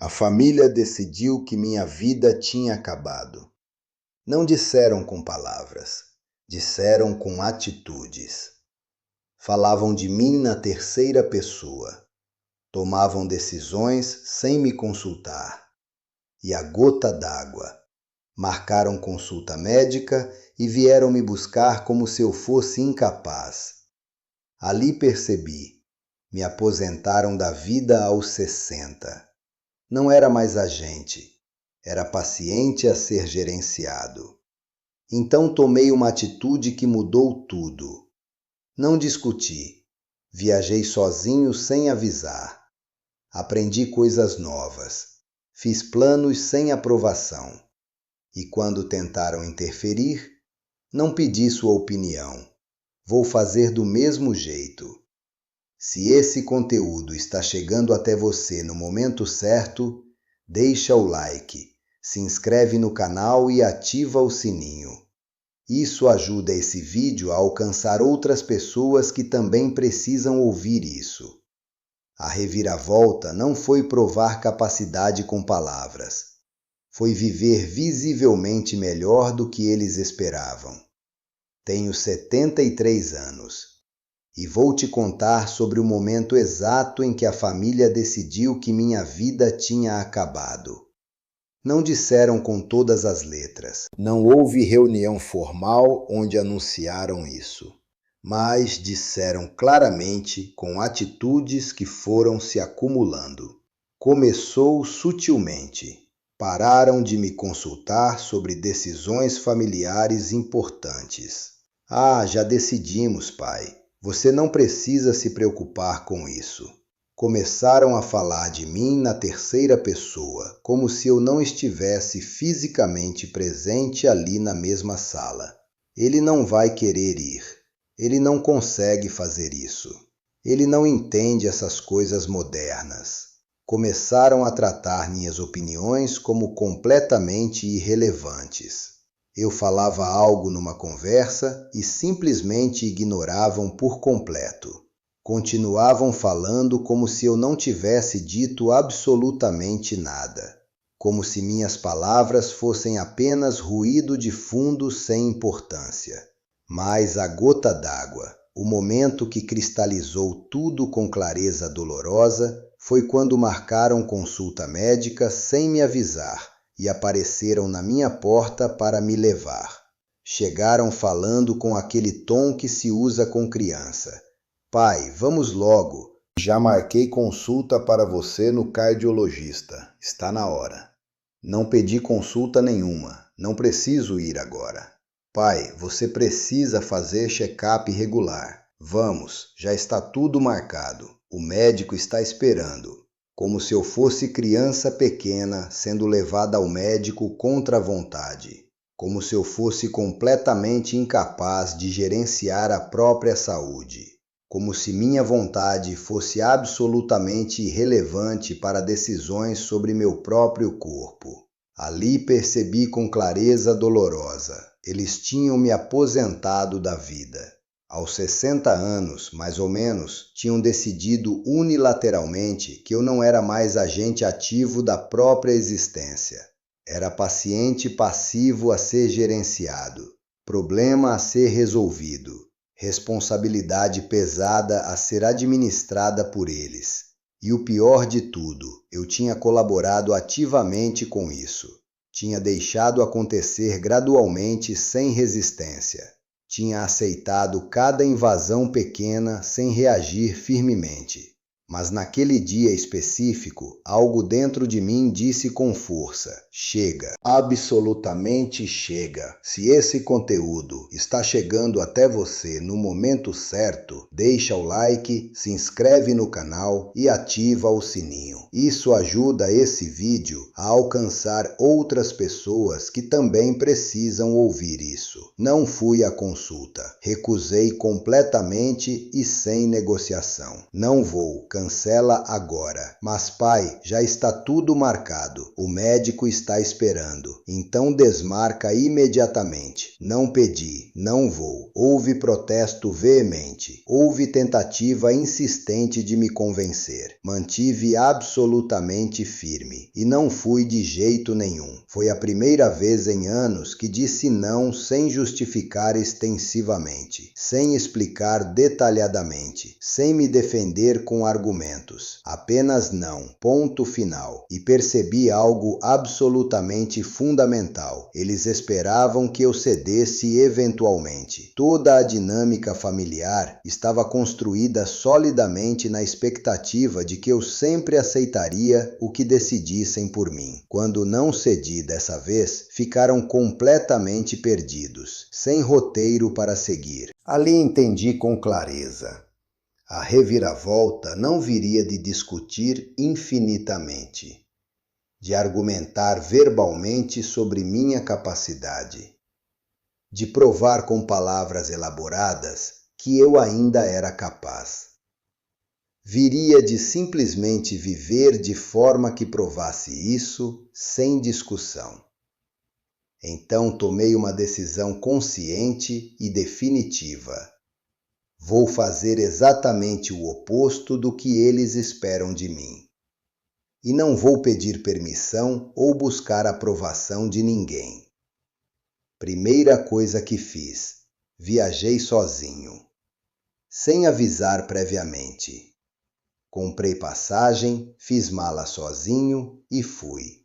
A família decidiu que minha vida tinha acabado. Não disseram com palavras, disseram com atitudes. Falavam de mim na terceira pessoa. Tomavam decisões sem me consultar. E a gota d'água. Marcaram consulta médica e vieram me buscar como se eu fosse incapaz. Ali percebi. Me aposentaram da vida aos 60. Não era mais agente, era paciente a ser gerenciado. Então tomei uma atitude que mudou tudo. Não discuti, viajei sozinho sem avisar. Aprendi coisas novas, fiz planos sem aprovação. E quando tentaram interferir, não pedi sua opinião. Vou fazer do mesmo jeito. Se esse conteúdo está chegando até você no momento certo, deixa o like, se inscreve no canal e ativa o sininho. Isso ajuda esse vídeo a alcançar outras pessoas que também precisam ouvir isso. A reviravolta não foi provar capacidade com palavras. Foi viver visivelmente melhor do que eles esperavam. Tenho 73 anos. E vou te contar sobre o momento exato em que a família decidiu que minha vida tinha acabado. Não disseram com todas as letras. Não houve reunião formal onde anunciaram isso. Mas disseram claramente com atitudes que foram se acumulando. Começou sutilmente. Pararam de me consultar sobre decisões familiares importantes. Ah, já decidimos, pai. Você não precisa se preocupar com isso. Começaram a falar de mim na terceira pessoa, como se eu não estivesse fisicamente presente ali na mesma sala. Ele não vai querer ir. Ele não consegue fazer isso. Ele não entende essas coisas modernas. Começaram a tratar minhas opiniões como completamente irrelevantes. Eu falava algo numa conversa e simplesmente ignoravam por completo. Continuavam falando como se eu não tivesse dito absolutamente nada. Como se minhas palavras fossem apenas ruído de fundo sem importância. Mas a gota d'água, o momento que cristalizou tudo com clareza dolorosa, foi quando marcaram consulta médica sem me avisar. E apareceram na minha porta para me levar. Chegaram falando com aquele tom que se usa com criança. Pai, vamos logo. Já marquei consulta para você no cardiologista. Está na hora. Não pedi consulta nenhuma. Não preciso ir agora. Pai, você precisa fazer check-up regular. Vamos, já está tudo marcado. O médico está esperando. Como se eu fosse criança pequena sendo levada ao médico contra a vontade. Como se eu fosse completamente incapaz de gerenciar a própria saúde. Como se minha vontade fosse absolutamente irrelevante para decisões sobre meu próprio corpo. Ali percebi com clareza dolorosa. Eles tinham me aposentado da vida. Aos 60 anos, mais ou menos, tinham decidido unilateralmente que eu não era mais agente ativo da própria existência. Era paciente passivo a ser gerenciado, problema a ser resolvido, responsabilidade pesada a ser administrada por eles. E o pior de tudo, eu tinha colaborado ativamente com isso. Tinha deixado acontecer gradualmente sem resistência. Tinha aceitado cada invasão pequena sem reagir firmemente. Mas naquele dia específico, algo dentro de mim disse com força: chega, absolutamente chega. Se esse conteúdo está chegando até você no momento certo, deixa o like, se inscreve no canal e ativa o sininho. Isso ajuda esse vídeo a alcançar outras pessoas que também precisam ouvir isso. Não fui à consulta, recusei completamente e sem negociação. Não vou. cancela agora. Mas pai, já está tudo marcado. O médico está esperando. Então desmarca imediatamente. Não pedi, não vou. Houve protesto veemente. Houve tentativa insistente de me convencer. Mantive absolutamente firme. E não fui de jeito nenhum. Foi a primeira vez em anos que disse não sem justificar extensivamente, sem explicar detalhadamente, sem me defender com argumentos. Apenas não. Ponto final. E percebi algo absolutamente fundamental. Eles esperavam que eu cedesse eventualmente. Toda a dinâmica familiar estava construída solidamente na expectativa de que eu sempre aceitaria o que decidissem por mim. Quando não cedi dessa vez, ficaram completamente perdidos, sem roteiro para seguir. Ali entendi com clareza. A reviravolta não viria de discutir infinitamente, de argumentar verbalmente sobre minha capacidade, de provar com palavras elaboradas que eu ainda era capaz. Viria de simplesmente viver de forma que provasse isso sem discussão. Então tomei uma decisão consciente e definitiva. Vou fazer exatamente o oposto do que eles esperam de mim. E não vou pedir permissão ou buscar aprovação de ninguém. Primeira coisa que fiz, viajei sozinho, sem avisar previamente. Comprei passagem, fiz mala sozinho e fui.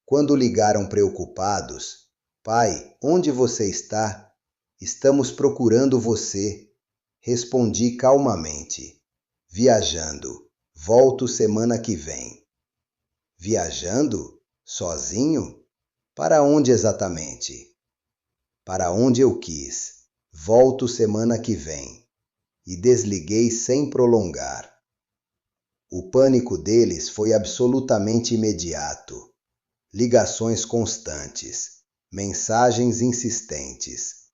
Quando ligaram preocupados, pai, onde você está? Estamos procurando você. Respondi calmamente, viajando, volto semana que vem. Viajando? Sozinho? Para onde exatamente? Para onde eu quis. Volto semana que vem. E desliguei sem prolongar. O pânico deles foi absolutamente imediato. Ligações constantes, mensagens insistentes.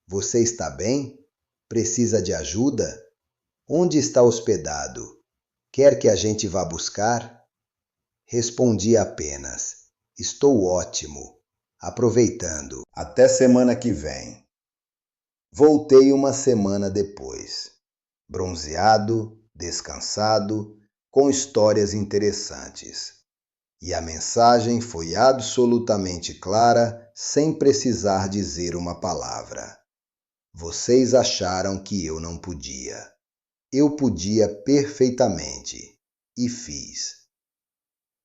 Você está bem? Precisa de ajuda? Onde está hospedado? Quer que a gente vá buscar? Respondi apenas, estou ótimo, aproveitando. Até semana que vem. Voltei uma semana depois, bronzeado, descansado, com histórias interessantes. E a mensagem foi absolutamente clara, sem precisar dizer uma palavra. Vocês acharam que eu não podia. Eu podia perfeitamente. E fiz.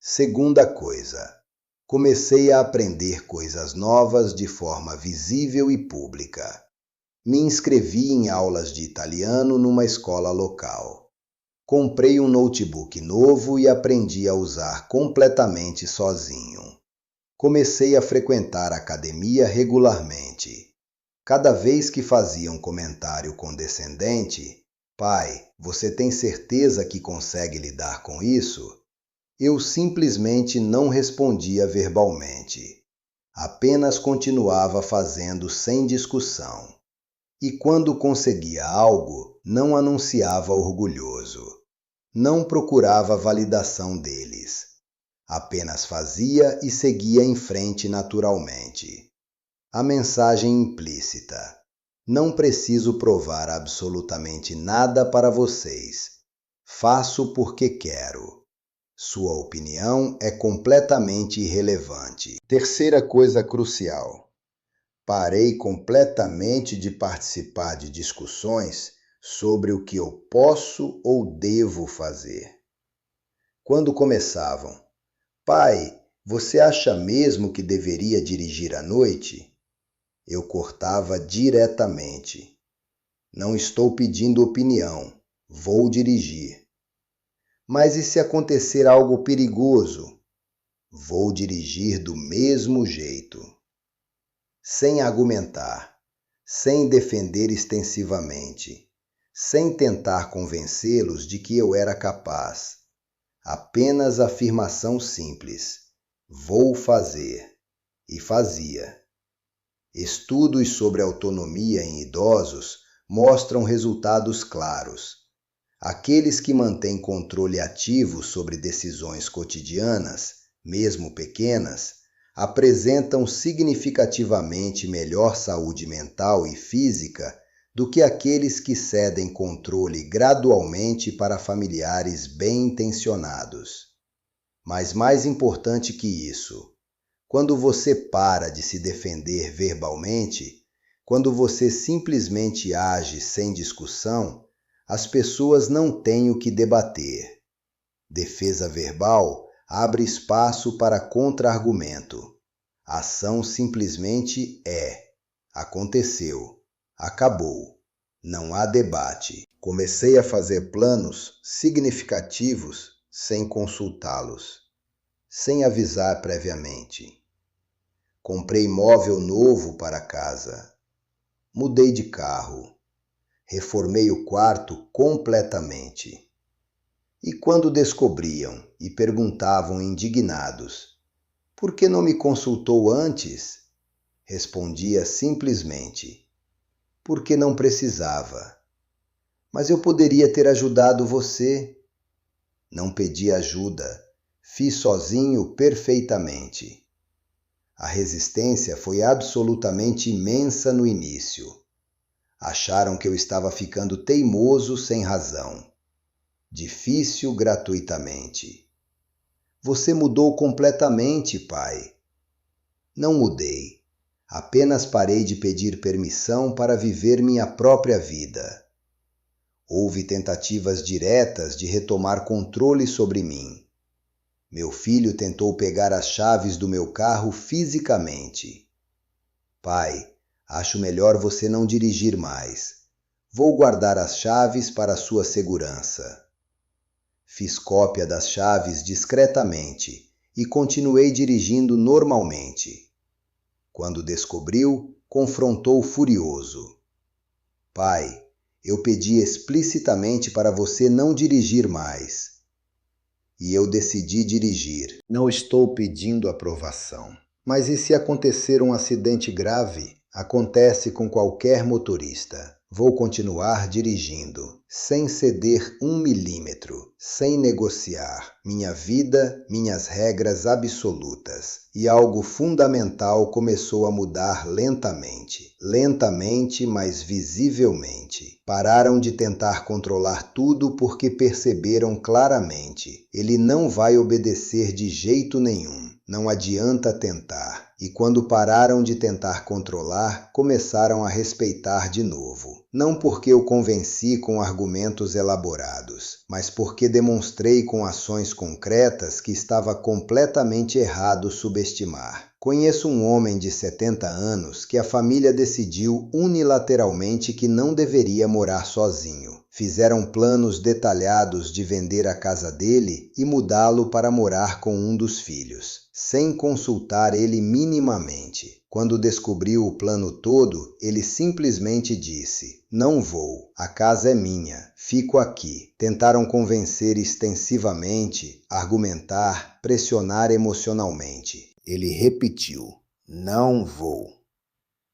Segunda coisa. Comecei a aprender coisas novas de forma visível e pública. Me inscrevi em aulas de italiano numa escola local. Comprei um notebook novo e aprendi a usar completamente sozinho. Comecei a frequentar a academia regularmente. Cada vez que fazia um comentário condescendente, pai, você tem certeza que consegue lidar com isso? Eu simplesmente não respondia verbalmente. Apenas continuava fazendo sem discussão. E quando conseguia algo, não anunciava orgulhoso. Não procurava validação deles. Apenas fazia e seguia em frente naturalmente. A mensagem implícita. Não preciso provar absolutamente nada para vocês. Faço porque quero. Sua opinião é completamente irrelevante. Terceira coisa crucial. Parei completamente de participar de discussões sobre o que eu posso ou devo fazer. Quando começavam, pai, você acha mesmo que deveria dirigir à noite? Eu cortava diretamente. Não estou pedindo opinião, vou dirigir. Mas e se acontecer algo perigoso? Vou dirigir do mesmo jeito. Sem argumentar, sem defender extensivamente, sem tentar convencê-los de que eu era capaz. Apenas afirmação simples. Vou fazer. E fazia. Estudos sobre autonomia em idosos mostram resultados claros. Aqueles que mantêm controle ativo sobre decisões cotidianas, mesmo pequenas, apresentam significativamente melhor saúde mental e física do que aqueles que cedem controle gradualmente para familiares bem-intencionados. Mas mais importante que isso, quando você para de se defender verbalmente, quando você simplesmente age sem discussão, as pessoas não têm o que debater. Defesa verbal abre espaço para contra-argumento. Ação simplesmente é. Aconteceu. Acabou. Não há debate. Comecei a fazer planos significativos sem consultá-los, sem avisar previamente. Comprei móvel novo para casa. Mudei de carro. Reformei o quarto completamente. E quando descobriam e perguntavam indignados: "Por que não me consultou antes?", respondia simplesmente: "Porque não precisava. Mas eu poderia ter ajudado você." Não pedi ajuda, fiz sozinho perfeitamente. A resistência foi absolutamente imensa no início. Acharam que eu estava ficando teimoso sem razão. Difícil gratuitamente. "Você mudou completamente, pai." Não mudei. Apenas parei de pedir permissão para viver minha própria vida. Houve tentativas diretas de retomar controle sobre mim. Meu filho tentou pegar as chaves do meu carro fisicamente. "Pai, acho melhor você não dirigir mais. Vou guardar as chaves para sua segurança." Fiz cópia das chaves discretamente e continuei dirigindo normalmente. Quando descobriu, confrontou furioso: "Pai, eu pedi explicitamente para você não dirigir mais." E eu decidi dirigir. Não estou pedindo aprovação. Mas e se acontecer um acidente grave? Acontece com qualquer motorista. Vou continuar dirigindo, sem ceder 1 milímetro, sem negociar. Minha vida, minhas regras absolutas. E algo fundamental começou a mudar lentamente. Lentamente, mas visivelmente. Pararam de tentar controlar tudo porque perceberam claramente: ele não vai obedecer de jeito nenhum. Não adianta tentar. E quando pararam de tentar controlar, começaram a respeitar de novo. Não porque eu convenci com argumentos elaborados, mas porque demonstrei com ações concretas que estava completamente errado subestimar. Conheço um homem de 70 anos que a família decidiu unilateralmente que não deveria morar sozinho. Fizeram planos detalhados de vender a casa dele e mudá-lo para morar com um dos filhos, sem consultar ele minimamente. Quando descobriu o plano todo, ele simplesmente disse: "Não vou, a casa é minha, fico aqui." Tentaram convencer extensivamente, argumentar, pressionar emocionalmente. Ele repetiu: "Não vou."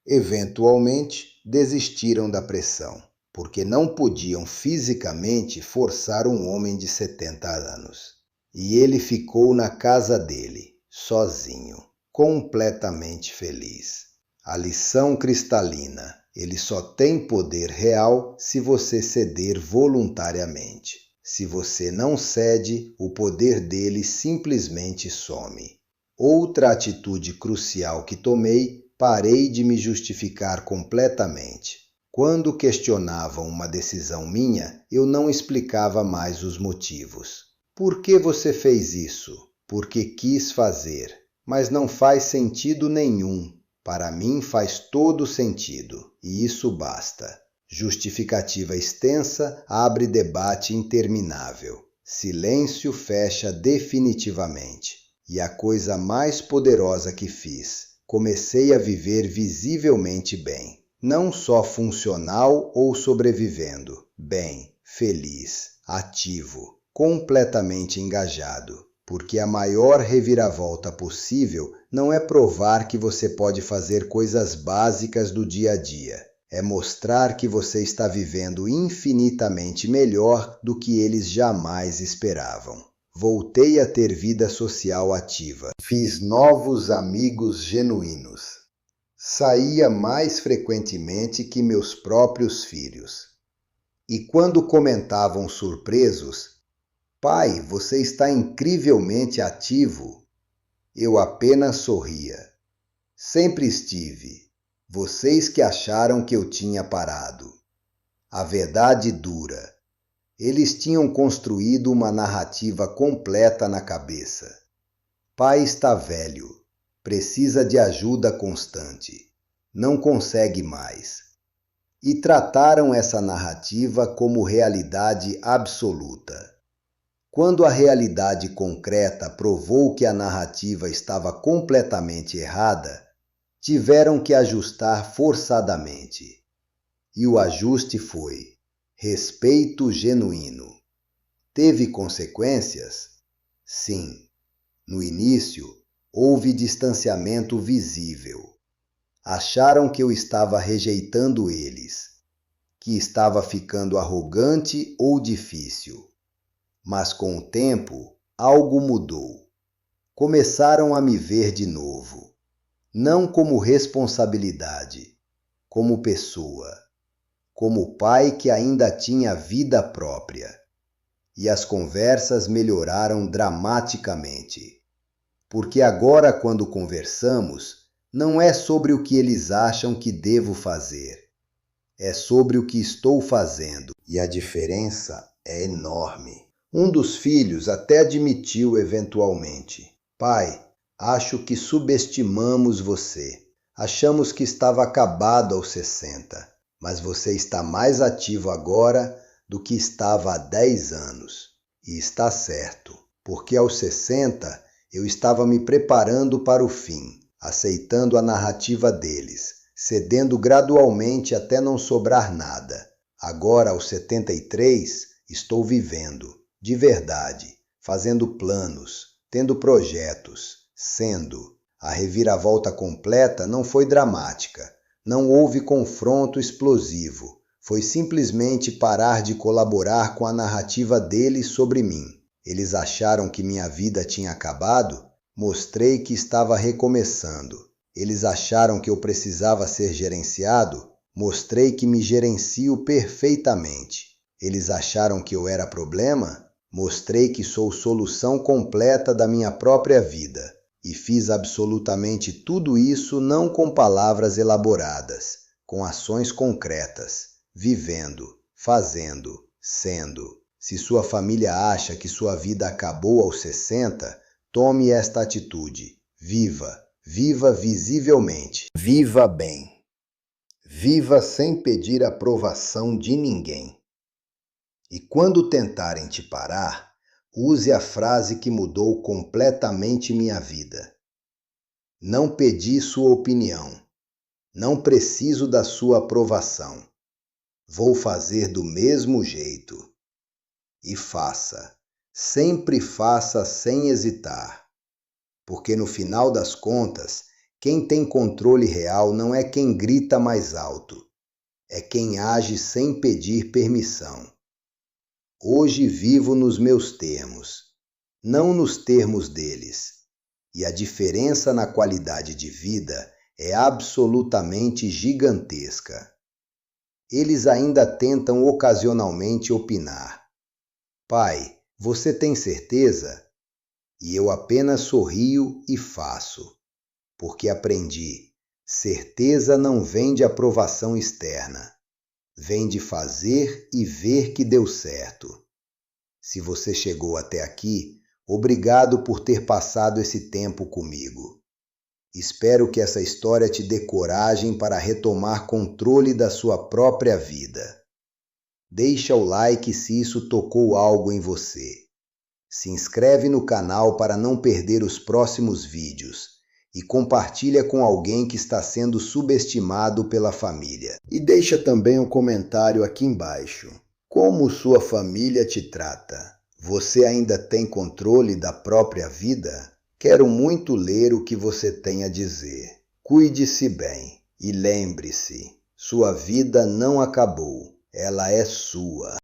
Eventualmente, desistiram da pressão, porque não podiam fisicamente forçar um homem de 70 anos. E ele ficou na casa dele, sozinho, completamente feliz. A lição cristalina: ele só tem poder real se você ceder voluntariamente. Se você não cede, o poder dele simplesmente some. Outra atitude crucial que tomei: parei de me justificar completamente. Quando questionavam uma decisão minha, eu não explicava mais os motivos. "Por que você fez isso?" "Porque quis fazer." "Mas não faz sentido nenhum." "Para mim faz todo sentido, e isso basta." Justificativa extensa abre debate interminável. Silêncio fecha definitivamente. E a coisa mais poderosa que fiz: comecei a viver visivelmente bem. Não só funcional ou sobrevivendo. Bem, feliz, ativo, completamente engajado. Porque a maior reviravolta possível não é provar que você pode fazer coisas básicas do dia a dia. É mostrar que você está vivendo infinitamente melhor do que eles jamais esperavam. Voltei a ter vida social ativa. Fiz novos amigos genuínos. Saía mais frequentemente que meus próprios filhos. E quando comentavam surpresos, "Pai, você está incrivelmente ativo", eu apenas sorria. Sempre estive. Vocês que acharam que eu tinha parado. A verdade dura. Eles tinham construído uma narrativa completa na cabeça. Pai está velho. Precisa de ajuda constante. Não consegue mais. E trataram essa narrativa como realidade absoluta. Quando a realidade concreta provou que a narrativa estava completamente errada, tiveram que ajustar forçadamente. E o ajuste foi respeito genuíno. Teve consequências? Sim. No início, houve distanciamento visível. Acharam que eu estava rejeitando eles, que estava ficando arrogante ou difícil. Mas com o tempo, algo mudou. Começaram a me ver de novo, não como responsabilidade, como pessoa, como pai que ainda tinha vida própria. E as conversas melhoraram dramaticamente. Porque agora, quando conversamos, não é sobre o que eles acham que devo fazer. É sobre o que estou fazendo. E a diferença é enorme. Um dos filhos até admitiu eventualmente: "Pai, acho que subestimamos você. Achamos que estava acabado aos 60, mas você está mais ativo agora do que estava há 10 anos. E está certo, porque aos 60 eu estava me preparando para o fim, aceitando a narrativa deles, cedendo gradualmente até não sobrar nada. Agora, aos 73, estou vivendo, de verdade, fazendo planos, tendo projetos, sendo. A reviravolta completa não foi dramática, não houve confronto explosivo, foi simplesmente parar de colaborar com a narrativa deles sobre mim. Eles acharam que minha vida tinha acabado? Mostrei que estava recomeçando. Eles acharam que eu precisava ser gerenciado? Mostrei que me gerencio perfeitamente. Eles acharam que eu era problema? Mostrei que sou solução completa da minha própria vida. E fiz absolutamente tudo isso não com palavras elaboradas, com ações concretas, vivendo, fazendo, sendo. Se sua família acha que sua vida acabou aos 60, tome esta atitude. Viva, viva visivelmente. Viva bem. Viva sem pedir aprovação de ninguém. E quando tentarem te parar, use a frase que mudou completamente minha vida. Não pedi sua opinião. Não preciso da sua aprovação. Vou fazer do mesmo jeito. E faça. Sempre faça sem hesitar. Porque no final das contas, quem tem controle real não é quem grita mais alto. É quem age sem pedir permissão. Hoje vivo nos meus termos, não nos termos deles. E a diferença na qualidade de vida é absolutamente gigantesca. Eles ainda tentam ocasionalmente opinar. Pai, você tem certeza? E eu apenas sorrio e faço, porque aprendi. Certeza não vem de aprovação externa. Vem de fazer e ver que deu certo. Se você chegou até aqui, obrigado por ter passado esse tempo comigo. Espero que essa história te dê coragem para retomar controle da sua própria vida. Deixa o like se isso tocou algo em você. Se inscreve no canal para não perder os próximos vídeos. E compartilha com alguém que está sendo subestimado pela família. E deixa também um comentário aqui embaixo. Como sua família te trata? Você ainda tem controle da própria vida? Quero muito ler o que você tem a dizer. Cuide-se bem e lembre-se, Sua vida não acabou, ela é sua.